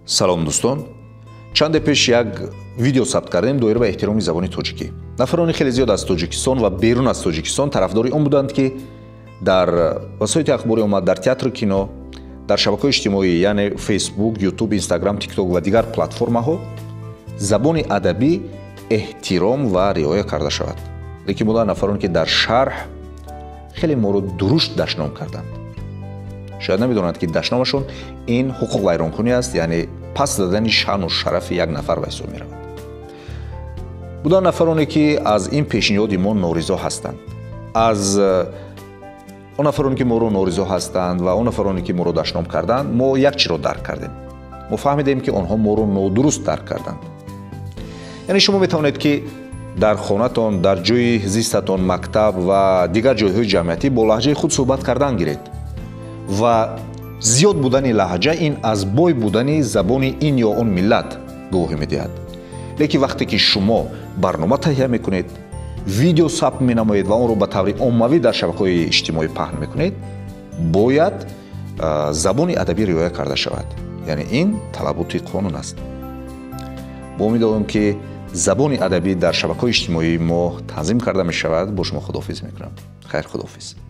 салом дӯстон, чанде пеш як видео сабт кардем доира ба эҳтироми забони тоҷикӣ. Нафарони хеле зиёд аз Тоҷикистон ва берун аз Тоҷикистон тарафдори он буданд ки дар васоити ахбори омад, дар театру кино, дар шабакаҳои иҷтимоӣ, яъне Facebook, YouTube, Instagram, TikTok ва дигар платформаҳо забони адабӣ эҳтиром ва риоя карда шавад. лекин буданд нафароне ки дар шарҳ хеле моро дурушт дашном карданд. шояд намедонанд ки дашномашон ин ҳуқуқ вайронкунӣ аст, яъне пас дадани шаъну шарафи як нафар ба ҳисоб меравад. буданд нафароне ки аз ин пешниҳоди мо норизо ҳастанд, аз он нафароне ки моро норизо ҳастанд ва он нафароне ки моро дашном карданд, мо як чиро дарк кардем. мо фаҳмидем ки онҳо моро нодуруст дарк карданд. яъне шумо метавонед ки дар хонатон, дар ҷойи зистатон, мактаб ва дигар ҷойҳои ҷамъиятӣ бо лаҳҷаи худ суҳбат кардан гиред ва зиёд будани лаҳҷа ин аз бой будани забони ин ё он миллат гувоҳӣ медиҳад. лекин вақте ки шумо барнома таҳия мекунед, видео сабт менамоед ва онро ба таври оммавӣ дар шабакаҳои иҷтимоӣ паҳн мекунед, бояд забони адабӣ риоя карда шавад. яъне ин талаботи қонун аст. мо умид дорем ки забони адабӣ дар шабакаҳои иҷтимоӣ мо танзим карда мешавад. бо шумо худоҳафизӣ мекунам. хайр, худоҳафиз.